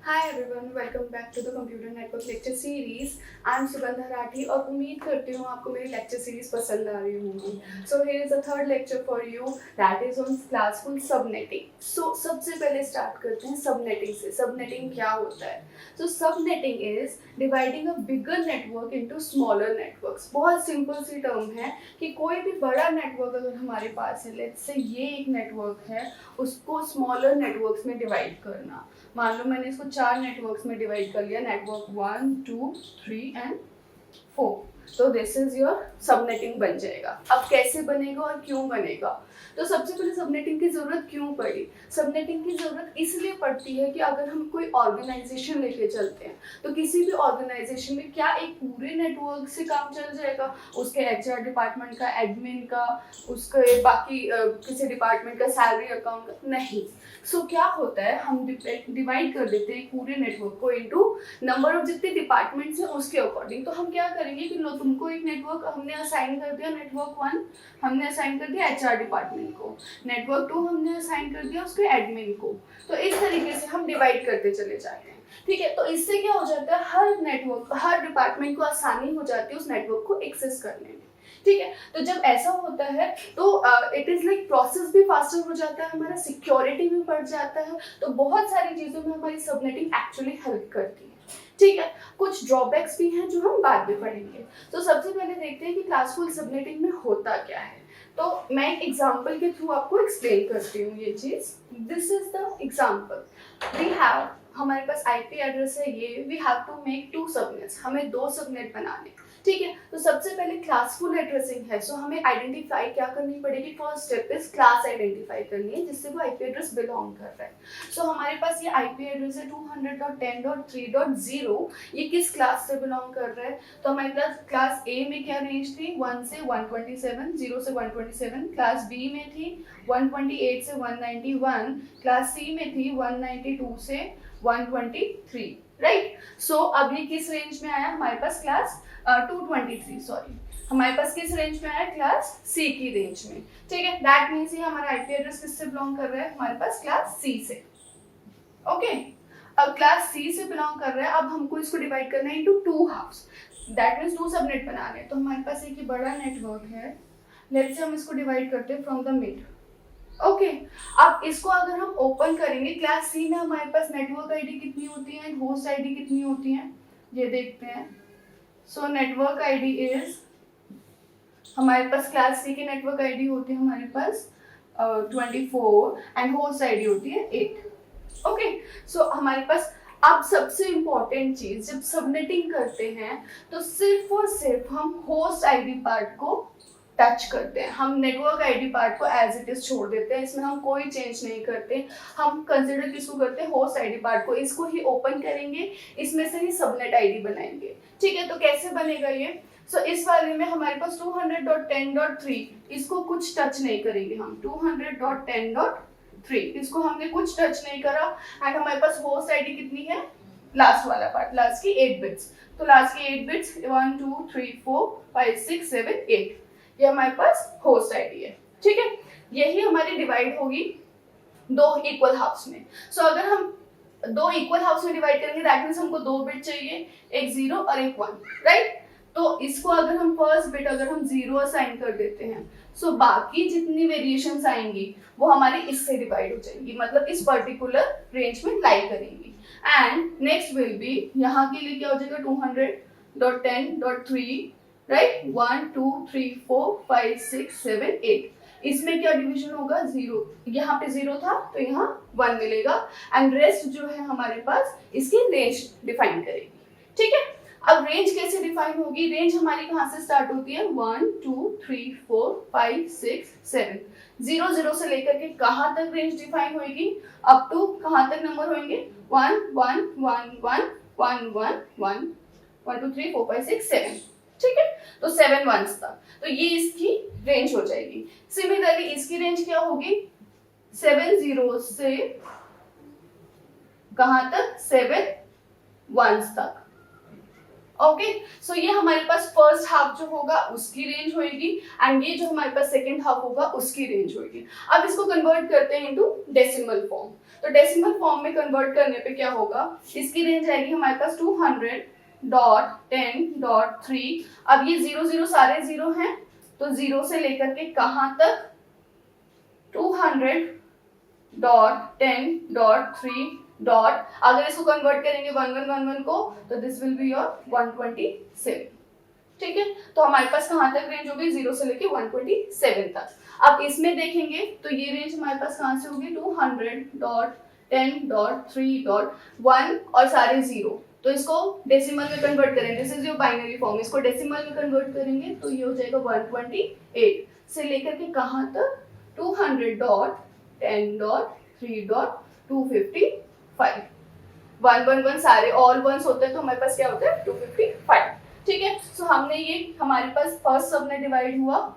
Hi everyone, welcome back to the Computer Network lecture series. I am Sugandha Rathi और उम्मीद करती हूँ आपको मेरी lecture series पसंद आ रही होंगी. So here is the third lecture for you that is on classful subnetting. So सबसे पहले start करते हैं subnetting से. Subnetting क्या होता है? So subnetting is dividing a bigger network into smaller networks. बहुत simple सी term है कि कोई भी बड़ा network अगर हमारे पास है, let's say ये एक network है, उसको smaller networks में divide करना. मान लो मैंने इसको 4 नेटवर्क्स में डिवाइड कर लिया, नेटवर्क 1, 2, 3 एंड 4. तो दिस इज योर सबनेटिंग बन जाएगा. अब कैसे बनेगा और क्यों बनेगा? तो सबसे पहले सबनेटिंग की जरूरत क्यों पड़ी? सबनेटिंग की जरूरत इसलिए पड़ती है कि अगर हम कोई ऑर्गेनाइजेशन लेके चलते हैं तो किसी भी ऑर्गेनाइजेशन में क्या एक पूरे नेटवर्क से काम चल जाएगा? उसके एचआर डिपार्टमेंट का, एडमिन का, उसके बाकी किसी डिपार्टमेंट का सैलरी अकाउंट का नहीं. सो क्या होता है, हम डिवाइड कर देते हैं पूरे नेटवर्क को इनटू नंबर ऑफ जितने डिपार्टमेंट्स हैं उसके अकॉर्डिंग. तो हम क्या करेंगे कि तुमको एक नेटवर्क हमने असाइन कर दिया, नेटवर्क 1 हमने असाइन कर दिया एचआर डिपार्टमेंट को, नेटवर्क 2 हमने असाइन कर दिया उसके एडमिन को. तो इस तरीके से हम डिवाइड करते चले जाते हैं. ठीक है, तो इससे क्या हो जाता है, हर नेटवर्क, हर डिपार्टमेंट को आसानी हो जाती है उस नेटवर्क को एक्सेस करने में. ठीक है, तो जब ऐसा होता है तो इट इज लाइक प्रोसेस भी फास्टर हो जाता है, हमारा सिक्योरिटी भी बढ़ जाता है. तो बहुत सारी चीजों में हमारी सबनेटिंग एक्चुअली हेल्प करती है. ठीक है, कुछ ड्रॉबैक्स भी हैं जो हम बाद में पढ़ेंगे. तो सबसे पहले देखते हैं कि क्लासफुल सबनेटिंग में होता क्या है. तो मैं एक एग्जांपल के थ्रू आपको एक्सप्लेन करती हूँ ये चीज. This is the example. We have, हमारे पास आईपी एड्रेस है ये, we have to make 2 subnets, हमें 2 सबनेट बनाने. ठीक है, तो सबसे पहले क्लासफुल एड्रेसिंग है. सो हमें आइडेंटिफाई क्या करनी पड़ेगी, first step is class identify करनी है जिससे वो आईपी एड्रेस बिलोंग कर रहा है. सो हमारे पास ये आईपी एड्रेस है 200.10.3.0. ये किस क्लास से बिलोंग कर रहा है? तो हमारे पास क्लास ए में क्या रेंज थी, 1 से 127, 0 से 127. क्लास बी में थी 128 से 191. क्लास सी में थी 192 से 123. राइट. सो अब ये किस रेंज में आया हमारे पास, क्लास 223, सॉरी, हमारे पास किस रेंज में आया, क्लास सी की रेंज में. ठीक है, दैट मींस ये हमारा आईपी एड्रेस किससे बिलोंग कर रहा है, हमारे पास क्लास सी से. ओके, अब क्लास सी से बिलोंग कर रहा है. अब हमको इसको डिवाइड करना है into 2 halves, that means 2 subnet बनाने हैं. तो हमारे पास एक बड़ा नेटवर्क है, लेट्स से हम इसको डिवाइड करते हैं फ्रॉम द मिड. ओके, अब इसको अगर हम ओपन करेंगे, क्लास सी में हमारे पास नेटवर्क आईडी कितनी होती है, होस्ट आईडी कितनी होती है, ये देखते हैं. सो नेटवर्क आईडी इज, हमारे पास क्लास सी की नेटवर्क आईडी होती है हमारे पास 24 एंड होस्ट आईडी होती है 8. ओके, सो हमारे पास अब सबसे इंपॉर्टेंट चीज, जब सबनेटिंग करते हैं तो सिर्फ और सिर्फ हम होस्ट आईडी पार्ट को टच करते हैं. हम नेटवर्क आईडी पार्ट को एज इट इज छोड़ देते हैं, इसमें हम कोई चेंज नहीं करते. हम कंसिडर किसको करते हैं, होस्ट आईडी पार्ट को. इसको ही ओपन करेंगे, इसमें से ही सबनेट आईडी बनाएंगे. ठीक है, तो कैसे बनेगा ये? सो इस वाले में हमारे पास 200.10.3, इसको कुछ टच नहीं करेंगे हम. 200.10.3 इसको हमने कुछ टच नहीं करा. एंड हमारे पास होस्ट आईडी कितनी है, लास्ट वाला पार्ट, लास्ट की 8 बिट्स. तो लास्ट की 8 बिट्स 1 2 3 4 5 6 7 8, ये हमारे पास होस्ट आईडी है. ठीक है, यही हमारी डिवाइड होगी 2 इक्वल हाफ्स में. सो अगर हम 2 इक्वल हाफ्स में डिवाइड करेंगे, दैट मींस हमको 2 बिट चाहिए, एक 0 और एक 1. राइट. तो इसको अगर हम फर्स्ट बिट अगर हम 0 असाइन कर देते हैं, सो बाकी जितनी वेरिएशंस आएंगी वो हमारी इससे डिवाइड हो जाएंगी, मतलब इस पर्टिकुलर रेंज में लाई करेंगी. एंड नेक्स्ट विल बी, यहाँ के लिए क्या हो जाएगा, 200.10.3, राइट, 1 2 3 4 5 6 7 8. इसमें क्या डिवीजन होगा, 0. यहाँ पे 0 था तो यहाँ 1 मिलेगा. एंड रेस्ट जो है हमारे पास इसकी रेंज डिफाइन करेगी. ठीक है, अब रेंज कैसे डिफाइन होगी, रेंज हमारी कहाँ से स्टार्ट होती है, 1 2 3 4 5 6 7. 0 0 से लेकर के कहाँ तक रेंज डिफाइन होगी, अप टू कहाँ तक नंबर होंगे, 1 1 1 1 1 1 1 1 2 3 4 5 6 7. ठीक है, तो 7 वंस तक. तो ये इसकी रेंज हो जाएगी. सिमिलरली इसकी रेंज क्या होगी, 7 0 से कहां तक, 7 वंस तक. ओके, सो ये हमारे पास फर्स्ट हाफ जो होगा उसकी रेंज होगी एंड ये जो हमारे पास सेकेंड हाफ होगा उसकी रेंज होगी। अब इसको कन्वर्ट करते हैं इनटू डेसिमल फॉर्म। तो डेसिमल फॉर्म में कन्वर्ट करने पे क्या होगा, इसकी रेंज आएगी हमारे पास 200.10.3। अब ये 0 0 सारे 0 हैं, तो 0 से लेकर के कहां तक, 200.10.3 डॉट, अगर इसको कन्वर्ट करेंगे 1111 को तो दिस विल बी योर 127। ठीक है, तो हमारे पास कहां तक रेंज होगी, 0 से लेके 127 तक। अब इसमें देखेंगे तो ये रेंज हमारे पास कहां से होगी, 200.10.3.1 और सारे 0, तो इसको डेसिमल में कन्वर्ट करेंगे, this is your binary form, इसको डेसिमल में कन्वर्ट करेंगे तो ये हो जाएगा 128 से लेकर के कहां तक, 200.10.3.255। 111 सारे ऑल वंस होते हैं तो हमारे पास क्या होता है, 255। ठीक है, सो हमने ये हमारे पास फर्स्ट सब में डिवाइड हुआ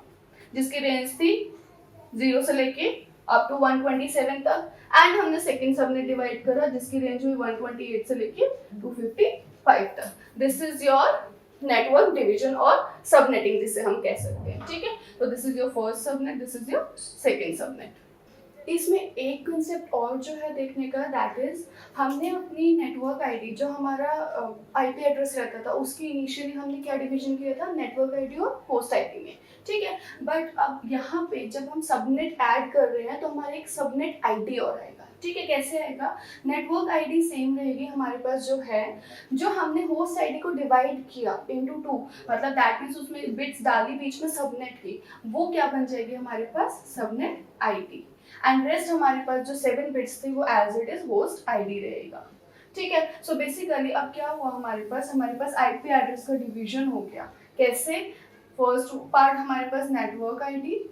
जिसकी रेंज थी 0 से लेके अप टू 127 तक, एंड हमने सेकंड सब में डिवाइड करा जिसकी रेंज हुई 128 से लेके 255 तक। This is your network division और सबनेटिंग जिसे हम कह सकते हैं। ठीक है, तो this is your first subnet, this is your second subnet. इसमें एक कंसेप्ट और जो है देखने का, दैट इज हमने अपनी नेटवर्क आईडी जो हमारा आईपी एड्रेस रहता था उसकी इनिशियली हमने क्या डिवीजन किया था, नेटवर्क आईडी और होस्ट आईडी में। ठीक है, बट अब यहाँ पे जब हम सबनेट ऐड कर रहे हैं तो हमारे एक सबनेट आईडी और आएगा। ठीक है, कैसे आएगा, नेटवर्क आईडी सेम रहेगी हमारे पास जो है, जो हमने होस्ट आईडी को डिवाइड किया इनटू 2, मतलब दैट मींस उसमें बिट्स डाली बीच में सबनेट की, वो क्या बन जाएगी हमारे पास, सबनेट आईडी, एंड रेस्ट हमारे पास जो 7 बिट्स थी वो as it is host ID रहेगा। ठीक है, सो बेसिकली अब क्या हुआ, हमारे पास आईपी एड्रेस का डिवीजन हो गया। कैसे, फर्स्ट पार्ट हमारे पास नेटवर्क आईडी,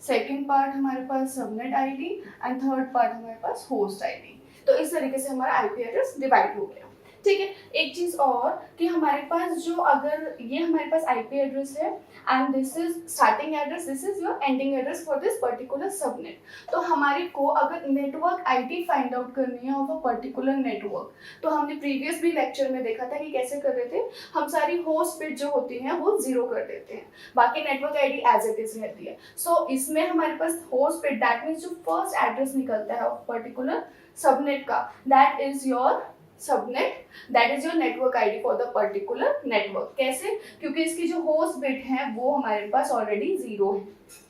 सेकंड पार्ट हमारे पास subnet ID and third part हमारे पास होस्ट आईडी। तो इस तरीके से हमारा आईपी एड्रेस डिवाइड हो गया। ठीक है, एक चीज और कि हमारे पास जो, अगर ये हमारे पास आईपी एड्रेस है and this is starting address, this is your ending address for this particular subnet, तो हमारे को अगर नेटवर्क आईडी फाइंड आउट करनी है ऑफ अ पर्टिकुलर नेटवर्क, तो हमने प्रीवियस भी लेक्चर में देखा था कि कैसे कर रहे थे, हम सारी होस्ट बिट जो होती हैं वो 0 कर देते हैं, बाकी network ID as it is रहती है। सो इसमें हमारे पास होस्ट बिट, दैट मीन्स जो फर्स्ट एड्रेस निकलता है ऑफ पर्टिकुलर सबनेट का, that is your subnet, that is your network ID for the particular network. कैसे, क्योंकि इसकी जो होस्ट बिट है वो हमारे पास ऑलरेडी 0 है।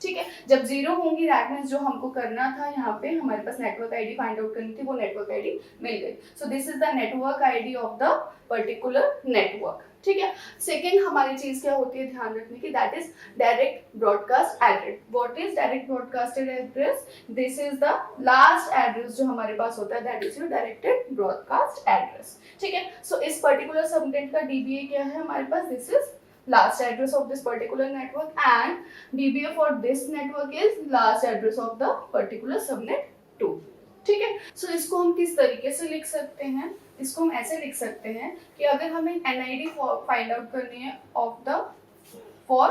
ठीक है, जब 0 होंगी दैट मीन्स जो हमको करना था यहाँ पे हमारे पास नेटवर्क आईडी फाइंड आउट करनी थी, वो नेटवर्क आईडी मिल गई। So this is the network ID of the particular network. ठीक है, सेकेंड हमारी चीज क्या होती है ध्यान रखने की, that is direct broadcast address. What is direct broadcasted address, this is the last address जो हमारे पास होता है, that is your directed broadcast address. ठीक है, सो इस पर्टिकुलर सबनेट का डीबीए क्या है हमारे पास, this is last address of this particular network, and DBA for this network is last address of the particular subnet 2। ठीक है, सो इसको हम किस तरीके से लिख सकते हैं, इसको हम ऐसे लिख सकते हैं कि अगर हमें NID फाइंड आउट करनी है of the for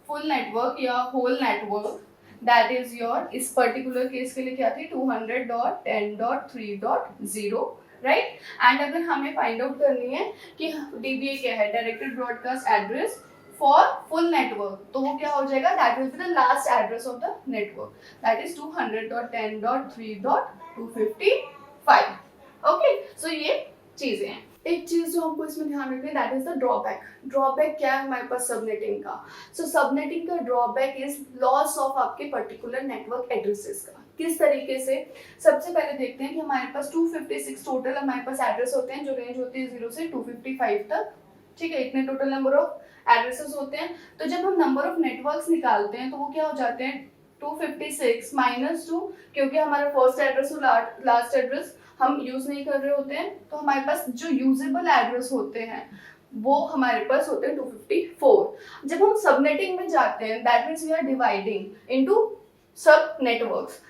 full network या whole network, that is your, इस पर्टिकुलर केस के लिए क्या थी, 200.10.3.0, राइट। एंड अगर हमें फाइंड आउट करनी है कि डीबीए क्या है, directed broadcast address for full network, तो वो क्या हो जाएगा, that will be the last address of the network, that is 200.10.3.255। Okay, so ये चीजें हैं। एक चीज जो हमको इसमें ध्यान रखनी है, that is the drawback. Drawback क्या है हमारे पास सबनेटिंग का, सो सबनेटिंग का ड्रॉबैक इज लॉस ऑफ आपके पर्टिकुलर नेटवर्क एड्रेसेस का। किस तरीके से, सबसे पहले देखते हैं कि हमारे पास 256 टोटल हमारे पास एड्रेस होते हैं जो रेंज होती है 0 से 255 तक। ठीक है, इतने टोटल नंबर ऑफ एड्रेसेस होते हैं। तो जब हम नंबर ऑफ नेटवर्क्स निकालते हैं तो वो क्या हो जाते हैं, 256 माइनस 2, क्योंकि हमारा फर्स्ट एड्रेस और लास्ट एड्रेस हम यूज नहीं कर रहे होते हैं, तो हमारे पास जो यूजेबल एड्रेस होते हैं वो हमारे पास होते हैं 254। जब हम सबनेटिंग में जाते हैं, that means we are dividing into sub networks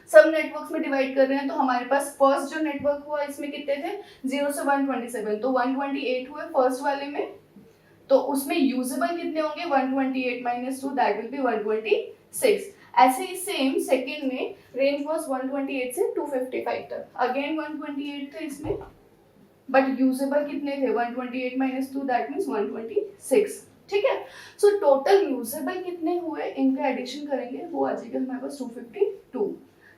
में डिवाइड कर रहे हैं, तो हमारे पास फर्स्ट जो नेटवर्क हुआ इसमें कितने थे, 0 से 127, तो 128 हुए फर्स्ट वाले में, तो उसमें यूजेबल कितने होंगे, 128 माइनस 2, दैट विल बी 126। ऐसे ही सेम सेकेंड में रेंज वाज 128 से 255 तक, अगेन 128 था इसमें, बट यूजेबल कितने थे 128 माइनस 2 दैट मीन्स 126. ठीक है, सो टोटल यूजेबल कितने हुए इनका एडिशन करेंगे वो आ जाएगा हमारे पास 252.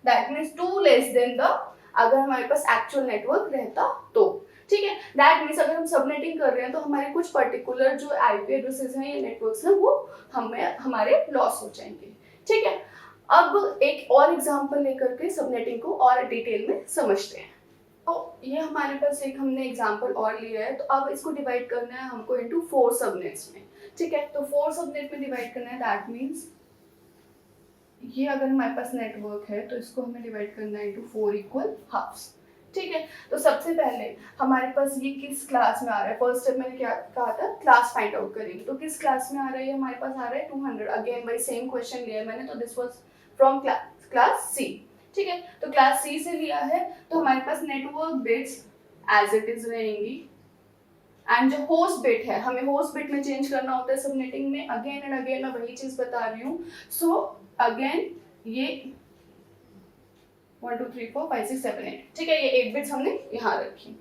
That means 2 less than the अगर हमारे पास एक्चुअल नेटवर्क रहता तो. ठीक है, दैट मीन्स अगर हम सबनेटिंग कर रहे हैं तो हमारे कुछ पर्टिकुलर जो आईपी एड्रेसेस हैं या नेटवर्क्स हैं वो हमारे लॉस हो जाएंगे. ठीक है, अब एक और एग्जांपल लेकर के सबनेटिंग को और डिटेल में समझते हैं. तो ये हमारे पास एक हमने एग्जांपल और लिया है. तो अब इसको डिवाइड करना है हमको इनटू 4 सबनेट्स में. ठीक है, तो 4 सबनेट में डिवाइड करना है. दैट मीन्स ये अगर हमारे पास नेटवर्क है तो इसको हमें डिवाइड करना है इनटू 4 इक्वल हाफ्स. ठीक है, तो सबसे पहले हमारे पास ये किस क्लास में आ रहा है. फर्स्ट स्टेप मैंने क्या कहा था, क्लास फाइंड आउट करेंगे. तो किस क्लास में आ रहा है, हमारे पास आ रहा है 200. अगेन भाई सेम क्वेश्चन लिया है मैंने, तो this was from class C. ठीक है, तो क्लास सी से लिया है. तो हमारे पास network bits as it is रहेंगी एंड जो होस्ट बिट है हमें होस्ट बिट में चेंज करना होता है सबनेटिंग में. अगेन एंड अगेन मैं वही चीज बता रही हूँ. सो अगेन ये 1 2 3 4 5 6 7 8. ठीक है, ये 8 बिट्स हमने यहाँ रखी.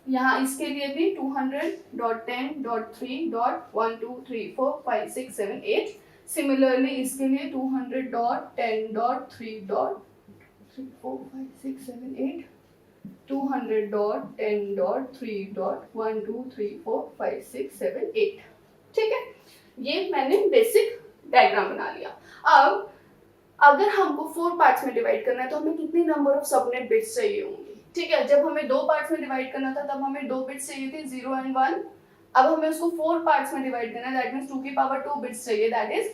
यहाँ इसके लिए भी 200.10.3.1 2 3 4 5 6 7 8. सिमिलरली इसके लिए 200.10.3.3 4 5 6 7 8 200.10.3.1 2 3 4 5 6 7 8. ठीक है, ये मैंने बेसिक डायग्राम बना लिया. अब अगर हमको 4 पार्ट्स में डिवाइड करना है तो हमें कितनी नंबर ऑफ सबनेट बिट्स चाहिए होंगी. ठीक है, जब हमें 2 पार्ट्स में डिवाइड करना था तब हमें 2 बिट्स चाहिए थे 0 एंड 1. अब हमें उसको 4 पार्ट्स में डिवाइड करना है. दैट मींस 2 की पावर 2 बिट्स चाहिए. दैट इज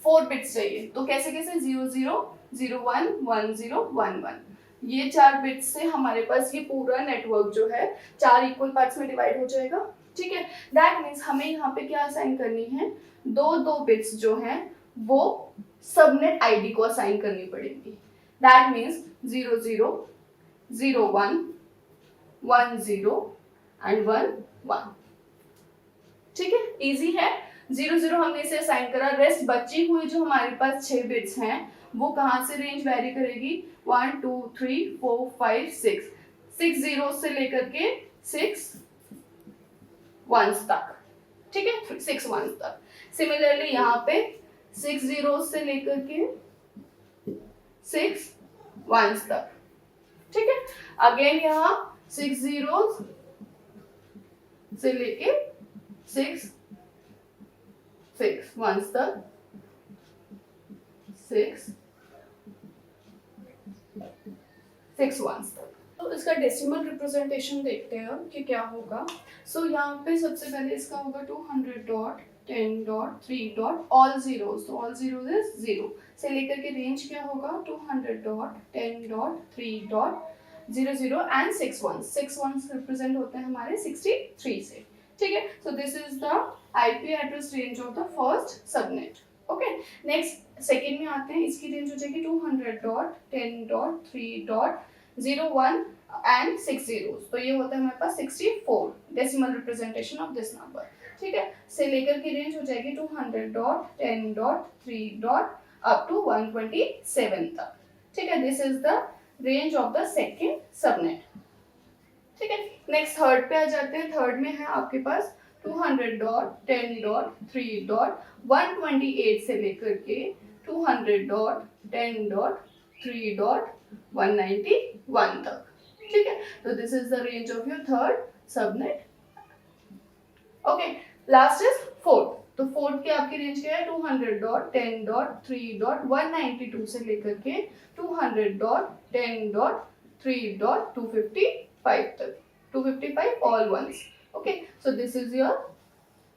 4 बिट्स चाहिए. तो कैसे 0 0 0 1 1 0 1 1. ये 4 बिट्स से हमारे पास ये पूरा नेटवर्क जो है 4 इक्वल पार्ट्स में डिवाइड हो जाएगा. ठीक है, दैट मीन्स हमें यहाँ पे क्या असाइन करनी है, दो बिट्स जो हैं वो सबनेट आईडी को असाइन करनी पड़ेगी. That means 0 0 0 1 1 0 and 1 1. ठीक है, इजी है. 0 0 हमने इसे असाइन करा. रेस्ट बची हुई जो हमारे पास 6 बिट्स हैं वो कहाँ से रेंज वेरी करेगी, 1 2 3 4 5 6. 6 zeros से लेकर के 6 ones तक. ठीक है, 6 ones तक. सिमिलरली यहाँ पे 6 zeros से लेकर के 6 ones तक. ठीक है, अगेन यहाँ 6 zeros से लेके 6 ones तक. 6 ones तक. तो इसका डेसिमल रिप्रेजेंटेशन देखते हैं हम कि क्या होगा. सो यहाँ पे सबसे पहले इसका होगा 200.10.3. ऑल जीरोस, तो ऑल जीरोस इज 0 से लेकर के रेंज क्या होगा 200.10.3.00 एंड 6 ones. 6 ones रिप्रेजेंट होते हैं हमारे 63 से. ठीक है, so this is the IP address range of the first subnet. Okay, next second में आते हैं. इसकी रेंज हो जाएगी 200.10.3.01 एंड 6 zeros. तो ये होता है हमारे पास 64 decimal representation of this number. ठीक है, से लेकर की रेंज हो जाएगी 200.10.3. अप टू 127 तक. ठीक है, this is the range of the second subnet. ठीक है, नेक्स्ट थर्ड पे आ जाते हैं. थर्ड में है आपके पास 200.10.3.128 से लेकर के 200.10.3.191 तक. ठीक है, तो this is the range of your third subnet. Okay, last is fourth. तो फोर्थ की आपकी रेंज क्या है 200.10.3.192 से लेकर के 200.10.3.255 तक. 255 all ones. Okay, so this is your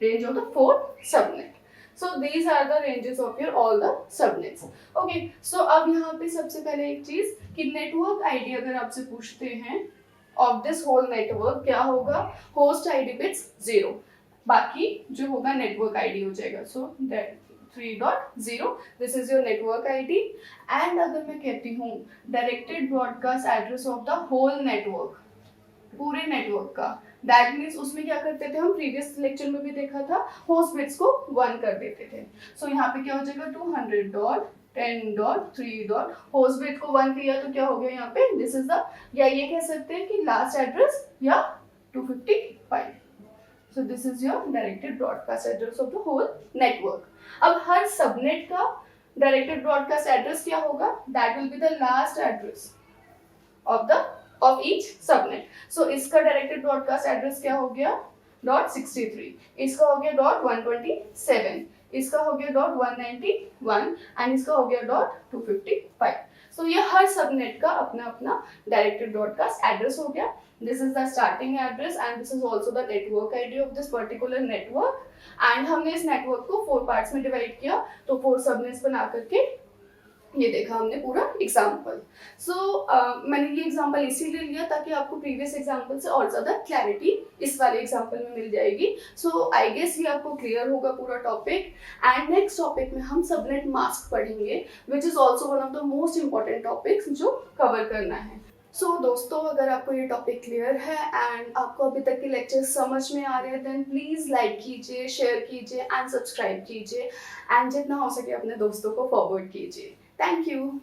range of the fourth subnet. So these are the ranges of your all the subnets. Okay, so अब यहाँ पे सबसे पहले एक चीज कि नेटवर्क आईडी अगर आपसे पूछते हैं of this whole network क्या होगा, host ID bits 0, बाकी जो होगा नेटवर्क आईडी हो जाएगा. So that 3.0 this is your network ID. and अगर मैं कहती हूँ directed broadcast address of the whole network, पूरे नेटवर्क का, दैट मीन्स उसमें क्या करते थे हम प्रीवियस लेक्चर में भी देखा था, होस्ट बिट्स को 1 कर देते थे. सो यहाँ पे क्या हो जाएगा 200.10.3. होस्ट बिट को 1 किया तो क्या हो गया यहाँ पे, दिस इज द, या ये कह सकते हैं कि लास्ट एड्रेस या 255. So this is your directed broadcast address of the whole network. अब हर सबनेट का डायरेक्टेड ब्रॉडकास्ट एड्रेस क्या होगा? That will be the last address of each subnet. So इसका डायरेक्टेड ब्रॉडकास्ट एड्रेस क्या हो गया? .63. इसका हो गया .127. इसका हो गया .191 एंड इसका हो गया .255. सो ये हर सबनेट का अपना अपना डायरेक्टेड ब्रॉडकास्ट एड्रेस हो गया. This is the starting address and this is also the network ID of this particular network. And हमने इस नेटवर्क को 4 पार्ट्स में डिवाइड किया, तो 4 सबनेट्स बना करके ये देखा हमने पूरा एग्जाम्पल. मैंने ये एग्जाम्पल इसीलिए लिया ताकि आपको प्रीवियस एग्जाम्पल से और ज़्यादा क्लैरिटी इस वाले एग्जाम्पल में मिल जाएगी. सो आई गेस ये आपको क्लियर होगा पूरा टॉपिक. एंड नेक्स्ट टॉपिक में हम सबनेट मास्क पढ़ेंगे, which is also one of the most important topics जो कवर करना है. दोस्तों, अगर आपको ये टॉपिक क्लियर है एंड आपको अभी तक के लेक्चर्स समझ में आ रहे हैं, देन प्लीज़ लाइक कीजिए, शेयर कीजिए एंड सब्सक्राइब कीजिए एंड जितना हो सके अपने दोस्तों को फॉरवर्ड कीजिए. Thank you.